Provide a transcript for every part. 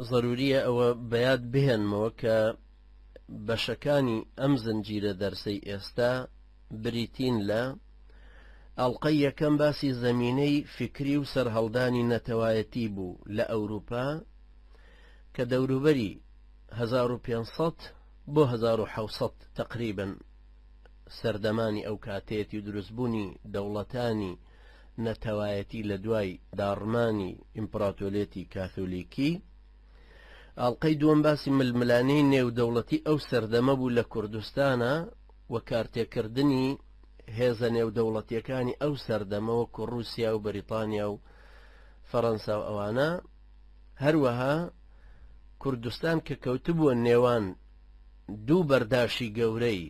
ضرورية أو بياد بهن موكا بشكاني أمزن جيرة درسي إستا بريتين لا ئەڵلقەی یەکەم باسی زەمینەی فکری و سەرهەڵدانی نەتەوایەتی بوو لە ئەوروپا کە دەوروبەری 1500 بۆ 1700 تقریبا سەردەمانی ئەو کاتێتی و دروستبوونی دەوڵەتانی نەتەوایەتی لە دوای داڕمانی ئیمپراتۆریەتی کاثۆلیکی. ئەڵلقەی دووەم باسی ململانەی نێودەوڵەتی ئەو سەردەمە بوو لە کوردستانە و کارتێکردنی هێزە نێودەوڵەتیەکانی ئەو سەردەمەوە کە رووسیا و بەریتانیا و فەڕەنسا و ئەوانە. هەروەها کوردستان کە کەوتبووە نێوان دوو بەرداشی گەورەی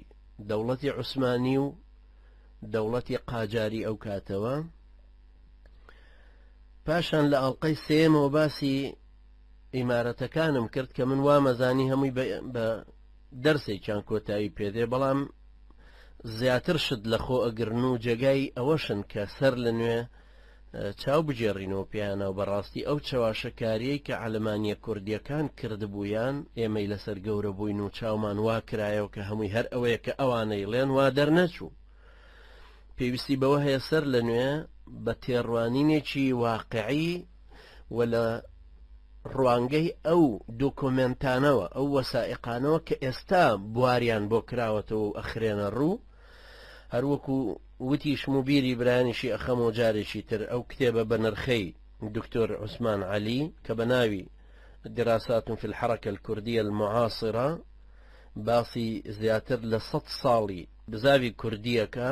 دەوڵەتی عوسمانی و دەوڵەتی قاجاری ئەو کاتەوە. پاشان لە ئەڵلقەی سێمەوە باسی ئیمارەتەکانم کرد کە من وامەزانی هەمووی بە دەرسێکیان کۆتایی پێدێ، بەڵام زیاتر شت لە خۆ ئەگرن و جێگای ئەوەشن کە سەر لە نوێ چاو بجێڕینەوە پیانە و بەڕاستی ئەو چاواشەکاریەی کە عەلەمانیە کوردیەکان کردبوویان ئێمەی لەسەر گەورە بووین و چاومان وا کرایەوە کە هەمووی هەر ئەوەیە کە ئەوانەی لێن وا دەرنەچوو. پێویستی بەوە هەیە سەر لە نوێ بە تێڕوانینێکی واقعی و لە ڕوانگەی ئەو دوکۆمنتانەوە ئەو وەسائقانەوە کە ئێستا بواریان بۆ کراوەتەوە و ئەخرێنە ڕوو. هەروەکو وتی شموبیری برانیشی ئەخەم و جارێکی تر ئەو کتێبە بە نرخەی دکتۆر عوسمان عەلی کە بە ناوی دراسات في الحركة الكردية المعاصرة باسی زیاتر لە 100 ساڵی بزاوی کوردیەکە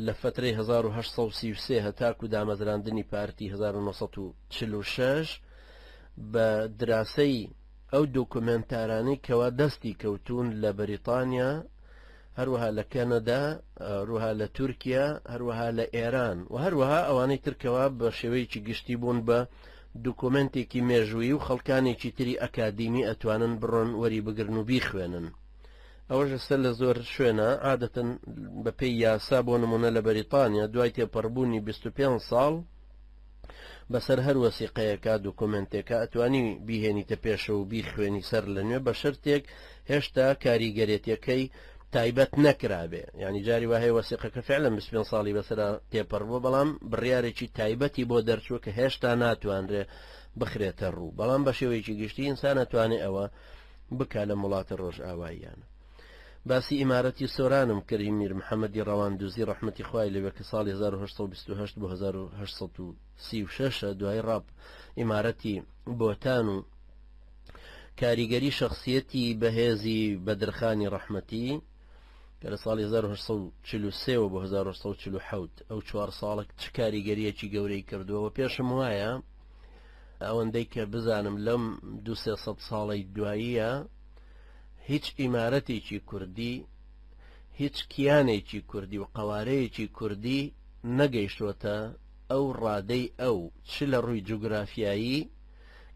لە فترەی 1833 هەتاکو دامەزراندنی پارتی 1946 بە دراسەی ئەو دوکومنتارانەی کەوا دەستی کەوتون لە بەریتانیا، هەروەها لە کەنەدا، هەروەها لە تورکیا، هەروەها لە ئێران و هەروەها ئەوانەی ترکەوە بە شێوەیەکی گشتی بوون بە دوکومنتێکی مێژووی و خەڵکانێکی تری ئەکادیمی ئەتوانن بڕۆن وەری بگرن و بیخوێنن. ئەوەش سەر لە زۆر شوێنە عادەتەن بەپێی یاسا بۆ نمونە لە بەریتانیا دوای تێپەڕبوونی 25 ساڵ بەسەر هەر وەسیقەیەکە دوکومنتێکە ئەتوانی بیهێنیتە پێشە و بیخوێنی سەر لە نوێ بە شەرتێک هێشتا کاریگەرێتیەکەی تایبەت نەکرابێ. یعنی جاری وهەیە وەسیقەکە فعلا 25 ساڵی بەسەرا تێپەڕبووە، بەڵام بڕیارێکی تایبەتی بۆ دەرچووە کە هێشتا ناتوانرێ بخرێتە ڕوو، بەڵام بە شێوەیەکی گشتی ئینسان ئەتوانێ ئەوە بکا لە وڵاتە ڕۆژئاواییانە. باسی ئیمارەتی سۆرانم کردی میر محەممەدی ڕەواندوزی ڕەحمەتی خوای لەوێ کە ساڵی 1828 بۆ 1836 دوای ڕاپ ئیمارەتی بۆتان و کاریگەری شخصیەتی بەهێزی بەدرخانی ڕەحمەتی کە لە ساڵی 1943 بۆ 1947 ئەو 4 ساڵێک چ کاریگەریەکی گەورەی کردووە. پێشم وایە ئەوەندەی کە بزانم لەم 200 ساڵی دواییە هیچ ئیمارەتێکی کوردی، هیچ کیانێکی کوردی و قەوارەیەکی کوردی نەگەیشتوەتە ئەو ڕادەی ئەو چ لە ڕووی جوگرافیایی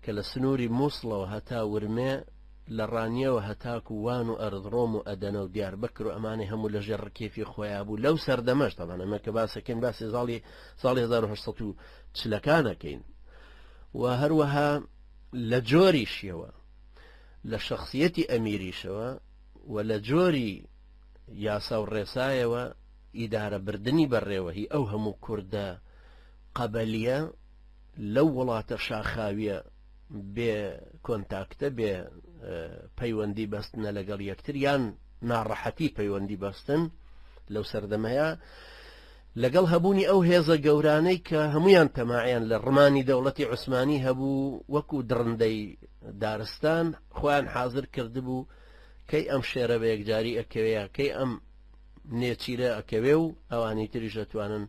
کە لە سنووری مووسڵەوە هەتا ورمێ لە ڕانیەوە هەتاکو وان و ئەرزڕۆم و ئەدەنە و دیاربەکر و ئەمانەی هەموو لە ژێر ڕکێفی خۆیان بوو لەو سەردەمەش. تەمانە ئەمە کە باسەکەین باسی ساڵی 1840ەکەین و هەروەها لە جۆریشیەوە لە شخصیەتی ئەمیریشەوە و لە جۆری یاسا و ڕێسایەوە ئیدارە بردننی بەڕێوە هی ئەو هەموو کووردە قەبەلیە لەو وڵاتە شاخاویە بێ کۆنتاکتە بێ پەیوەندی بەستنە لەگەڵ یەکتر یان ناڕەحەتی پەیوەندی بەستن لەو سەردەمەیە لەگەڵ هەبوونی ئەو هێزە گەورانەی کە هەمویان تەماعیان لە ڕمانی دەوڵەتی عوسمانی هەبوو وەکو درڕندەی دارستان خۆیان حاضر کردبوو کەی ئەم شێرە بە یەکجاری ئەکەوەیە کەی ئەم نێچیرە ئەکەوێ و ئەوانی تریش دەتوانن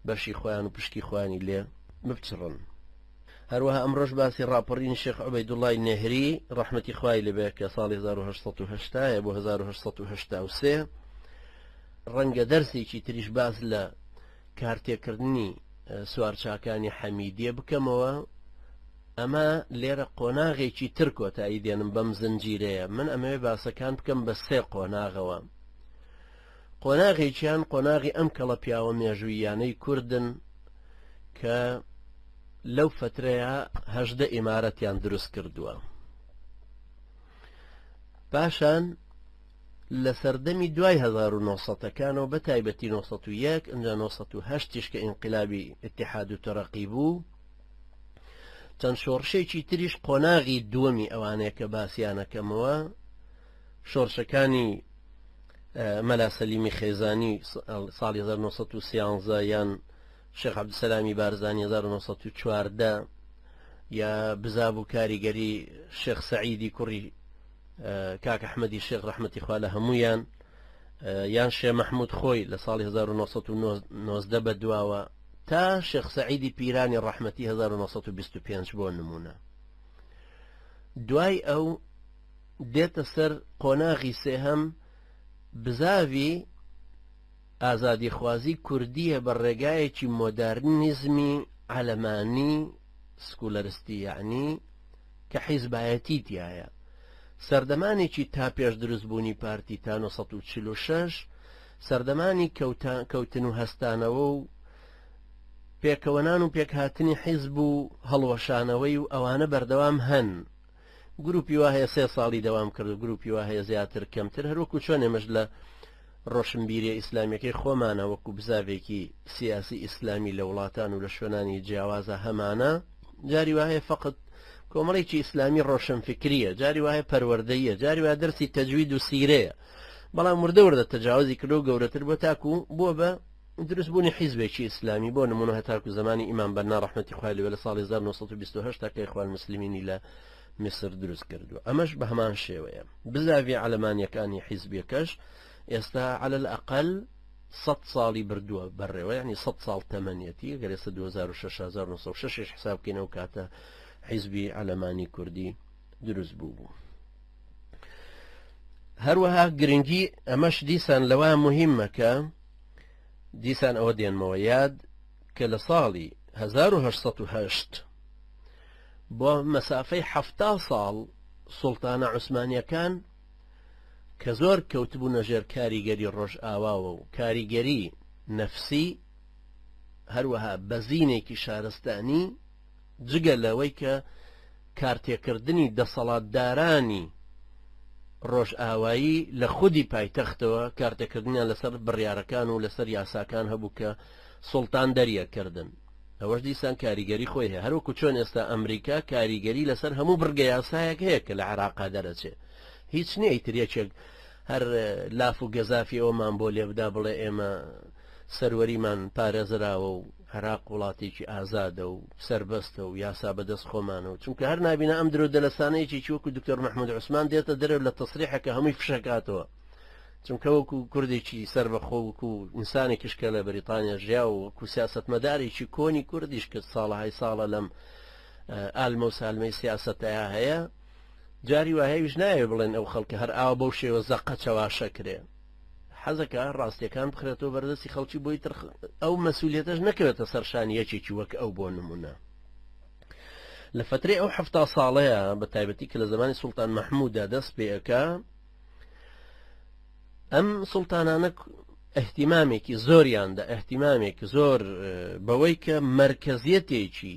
بەشی خۆیان و پشکی خۆیانی لێ بچڕن. هەروەها ئەمڕۆژ باسی ڕاپەڕینی شێخ عوبەیدوڵڵای نێهری ڕەحمەتی خوای لەبێ کە ساڵی 1880 بۆ 1883 ڕەنگە دەرسێکی تریش باز لە کارتێکردنی سوارچاکانی حەمیدیە بکەمەوە. ئەمە لێرە قۆناغێکی تر کۆتایی دێنم بەم زنجیرەیە. من ئەمەوێ باسەکان بکەم بە 3 قۆناغەوە. قۆناغێکیان قۆناغی ئەم کەڵە پیاوە مێژوویانەی کوردن کە لەو فترەیە 18 ئیمارەتیان دروست کردووە. پاشان لە سەردەمی دوای 1970ەکانەوە بە تایبەتی 1901 ئەنجا 1970 کە ئینقلابی اتحاد و تەرەقی بوو چەند شۆڕشێکی تریش قۆناغی دووەمی ئەوانەیە کە باسییانەکەمەوە شۆڕشەکانی مەلا سەلیمی خێزانی ساڵی 1913 یان شێخ عەبدولسەلامی بارزانی 1914 یا بزابوو کاریگەری شێخ سەعیدی کوڕی کاک ئەحمەدی شێخ ڕەحمەتی خوا لە هەمویان یان شێخ مەحموود خۆی لە ساڵی 1990 بە دواوە تا شێخ سەعیدی پیرانی ڕەحمەتی 1925 بۆ نمونە. دوای ئەو دێتە سەر قۆناغی سێهەم بزاوی ئازادی خوازی کوردیە بە ڕێگایەکی مۆدارنیزمی عەلەمانی سکولەرستی یعنی کە حیزبایەتی تایە. سەردەمانێکی تا پێش دروستبوونی پارتی تا 1946 سەردەمانی کەوتن و هەستانەوە و پێکەوەنان و پێکهاتنی حیزب و هەڵوەشانەوەی و ئەوانە بەردەوام هەن. گروپی وا هەیە 3 ساڵی دەوام کرد و گروپی وا هەیە زیاتر کەمتر هەروەکو چۆن ئێمەش لە ڕۆشنبیری ئیسلامیەکەی خۆمانە وەکو بزاوێکی سیاسی ئیسلامی لە وڵاتان و لە شوێنانی جیاوازە هەمانە جاری وایە فقط کۆمەڵێکی ئیسلامی ڕۆشنفکریە، جاری وایە پەروەردەیە، جاری وایە دەرسی تەجوید و سیرەیە، بەڵام وردە تەجاوزی کردو و گەورەتر بۆ تاکو بووە بە دروستبوونی حیزبێکی ئیسلامی بۆ نمونە هەتاکو زمانی ئیمام بەنا ڕەحمەتی خوای لێوە لە ساڵی 1928 تا کە ئیخوان المسلمینی لە میسر دروست کردووە. ئەمەش بە هەمان شێوەیە. بزاوی عەلەمانیەکانی حیزبیەکەش ئێستا عەلە الئەقەل 100 ساڵی بردووە بەڕێوە، یعنی 100 ساڵ تەمەنیەتی گەر ئێستا 2006 حساب بکەینەوە کاتە حیزبی عەلەمانی کوردی دروست بوو. هەروەها گرنگی ئەمەش دیسان لەوە مهمە کە دیسان ئەوە دێنمەوە یاد کە لە ساڵی 1970 بۆ مەسافەی 70 ساڵ سوڵتانە عوسمانیەکان کە زۆر کەوتبوو نەژێر کاریگەری ڕۆژئاواوە و کاریگەری نەفسی هەروەها بەزینێکی شارستانی جگە لەوەی کە کارتێکردنی دەسەڵاتدارانی ڕۆژئاوایی لە خودی پایتەختەوە کارتێکردنیان لەسەر بڕیارەکان و لەسەر یاساکان هەبوو کە سوڵتان دەریەکردن. ئەوەش دیسان کاریگەری خۆی هەیە، هەروەکو چۆن ئێستا ئەمریکا کاریگەری لەسەر هەموو بڕگە یاسایەک هەیە کە لە عێراقا دەرەچێت. هیچ نییە ئیترێکێک هەر لاف و گەزافی ئەومان بۆ لێبدا بڵێ ئێمە سەروەریمان پارێزراوە و عێراق وڵاتێکی ئازادە و سربەستە و یاسا بەدەست خۆمانەوە، چونکە هەر نابینە ئەم درۆ دەلەسانەیەکی وەکو دکتۆر محمود عوسمان دێتە دەرێ لە تەسریحەکە هەمووی فشەکاتەوە، چونکە وەکو کوردێکی سەر بەخۆ وەکو ئینسانێکیش کە لە بەریتانیا ژیا و وەکو سیاسەتمەدارێکی کۆنی کوردیش کرد ساڵەهای ساڵە لەم ئالمە و سالمەی سیاسەتەیە هەیە، جاری وهەیەویش نایە بڵێن ئەو خەڵکە هەر ئاوا بەو شێوە زەقە چەواشەکرێ، حەزەکە ڕاستیەکان بخرێتەوە بەردەستی خەڵکی بۆی تر ئەو مەسئولیەتەش نەکەوێتە سەرشانی یەکێکی وەک ئەو بۆ نمونە. لە فترەی ئەو 70 ساڵەیە بە تایبەتی کە لە زمانی سوڵتان مەحموودە دەست پێەکە ئەم سوڵتانانە احتیمامێکی زۆریاندا احتیمامێکی زۆر بەوەی کە مرکزیەتێکی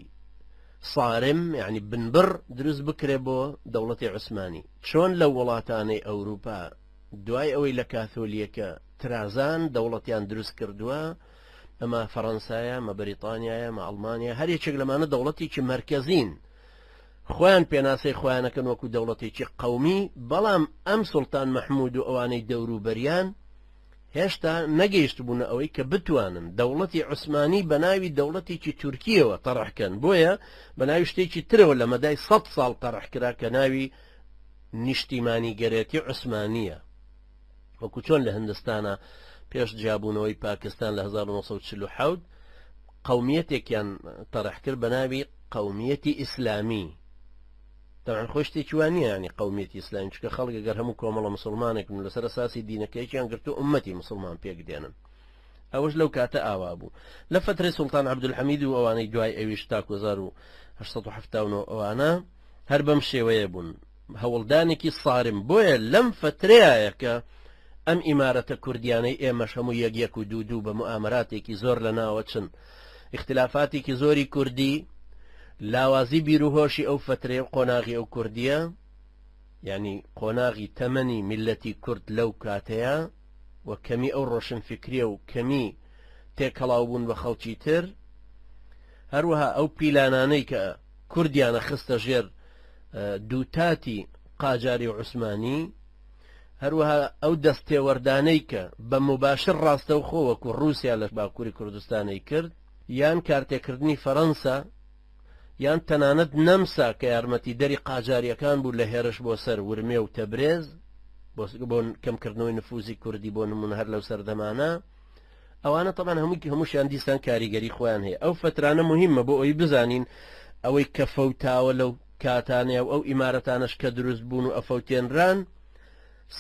صارم یعنی بنبڕ دروست بکرێ بۆ دەوڵەتی عوسمانی، چۆن لە وڵاتانەی ئەوروپا دوای ئەوەی لە کاتۆلیەکە ترازان دەوڵەتیان دروست کردووە، ئەمە فەڕەنسایە، ئەمە بەریتانیایە، ئەمە ئەڵمانیا، هەر یەکێک لەمانە دەوڵەتێکی مرکزین، خۆیان پێناسەی خۆیانەکەن وەکو دەوڵەتێکی قەومی، بەڵام ئەم سوڵتان مەحموود و ئەوانەی دەوروبەریان هێشتا نەگەیشت بوون ئەوەی کە بتوانن دەوڵەتی عوسمانی بە ناوی دەوڵەتێکی تورکیەوە تەڕەحکەن، بۆیە بە ناوی شتێکی ترەوە لە مەدای 100 ساڵ تەڕەحکرا کە ناوی نیشتیمانی گەرێتی عوسمانیە، وەکو چۆن لە هندستانە پێش جیابوونەوەی پاکستان لە 1947 قەومیەتێکیان تەڕەح کرد بە ناوی قەومیەتی ئیسلامی. طبعا خۆ شتێکی وانە ینی قەومیەتی ئیسلامی، چکە خەڵک گەر هەموو کۆمەڵە مسلمانێکن لەسەر ئەساسی دینەکەیەکیان گرتو ئومەتی مسلمان پێک دێنن، ئەوەش لەو کاتە ئاوا بوو. لە فترەی سوڵتان عەبدولحەمید و ئەوانەی دوای ئەویش تا 1879 ئەوانە هەر بەم شێوەیە بوون، هەوڵدانێکی صارم. بۆیە لەم فترەیە کە ئەم ئیمارەتە کوردیانەی ئێمەش هەموو یەک و دوو بە موامەراتێکی زۆر لە ناوە چن، اختلافاتێکی زۆری کوردی، لاوازی بیرروهۆشی ئەو فترەیە و قۆناغی ئەو کوردیە يعني قۆناغی تەمەنی میلەتی کورد لەو کاتەیە و کەمی ئەو ڕۆشن فکریە و کەمی تێکەڵاو بوون بە خەڵکی تر، هەروەها ئەو پیلانانەی کە کوردیانە خستە ژێر دووتاتی قاجاری و عوسمانی، هەروەها ئەو دەستێوەردانەی کە بە مباشر ڕاستە و خۆ وەکو رووسیا لە باکووری کوردستانی کرد، یان کارتێکردنی فەڕەنسا، یان تەنانەت نەمسا کە یارمەتی دەری قاجاریەکان بوو لە هێرش بۆ سەر ورمێ و تەبرێز بۆ کەمکردنەوەی نفوزی کوردی بۆ نمونە هەر لەو سەردەمانە، ئەوانە طبعاً هەمووشیان دیسان کاریگەری خۆیان هەیە. ئەو فترانە مهمە بۆ ئەوی بزانین ئەوەی کە فەوتاوە لەو کاتانەیە و ئەو ئیمارەتانش کە دروست بوون و ئەفەوتێنران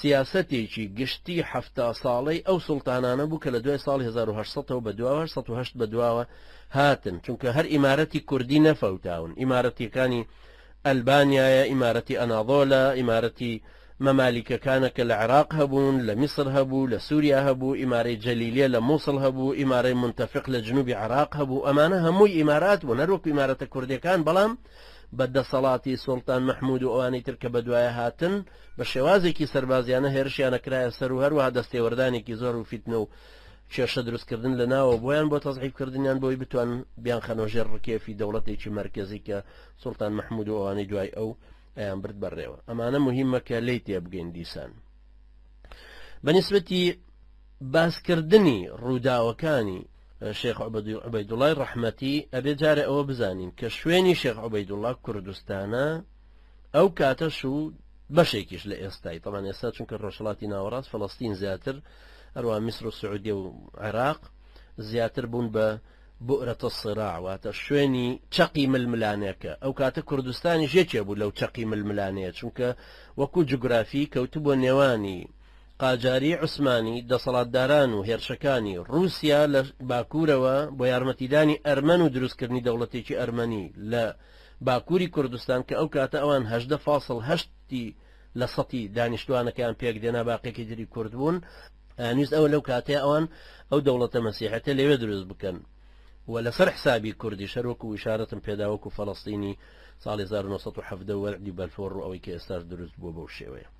سیاسەتێکی گشتی 70 ساڵەی ئەو سوڵتانانە بوو کە لە دوای ساڵی 1970 بە 1970 بەدواوە هاتن، چونکە هەر ئیمارەتی کوردی نەفەوتاون، ئیمارەتیەکانی ئەلبانیایە، ئیمارەتی ئەناضۆلە، ئیمارەتی مەمالیکەکانە کە لە عێراق هەبوون، لە میسر هەبوو، لە سووریا هەبوو، ئیمارەی جەلیلیە لە مووسڵ هەبوو، ئیمارەی منتەفق لە جنوبی عێراق هەبوو. ئەمانە هەمووی ئیمارات بوون، نەروەکو ئیمارەتە کوردیەکان، بەڵام بەدەسەڵاتی سوڵتان مەحموود و ئەوانەی تر کە بەدوایە هاتن بە شێوازێکی سەربازیانە هێرشیانە کرایە سەر و هەروەها دەستێوەردانێکی زۆر و فیتنە و کێشە دروستکردن لە ناوە بۆیان بۆ تەزعیفکردنیان بۆی بتوان بیان خەنۆژێر ڕکێفی دەوڵەتێکی مرکزی کە سوڵتان مەحموود و ئەوانەی دوای ئەو ئەیان برد بەڕێوە. ئەمانە مهمە کە لی تێبگەین دیسان. بەنسبەتی باسکردنی ڕووداوەکانی شێخ عوبەیدوڵای ڕەحمەتی ئەبێ جارە ئەوە بزانین کە شوێنی شێخ عوبەیدوڵا کوردستانە ئەو کاتەش و بەشێکیش لە ئێستای طبعاً ئێستا چونکە ڕۆژهەڵاتی ناوەڕاست فەڵەستین زیاتر، هەروە میسر و سعودیە و عێراق زیاتر بوون بە بؤرەتە سڕاع، واتە شوێنی چەقی ململانەکە. ئەو کاتە کوردستانی ژێکێ بوو لەو چەقی ململانەیە، چونکە وەکو جوگرافی کەوتو بۆ نێوانی قاجاری عوسمانی دەسەڵاتداران و هێرشەکانی رووسیا لە باکوورەوە بۆ یارمەتیدانی ئەرمەن و دروستکردنی دەوڵەتێکی ئەرمەنی لە باکووری کوردستان کە ئەو کاتە ئەوان 18.8 لە سەتی دانیشتوانەکەیان پێک دێنا باقێکی دری کورد بوون، ئانویست ئەوە لەو کاتەیە ئەوان ئەو دەوڵەتە مەسیحەتە لەوێ دروست بکەن و لەسەر حسابی کوردی شەروەکو وشارەتم پێداوەکو فەڵەستینی ساڵی 1970 وەرعی بەلفۆڕ و ئەوەی کە ئێستاش دروست بووە بەو شێوەیە.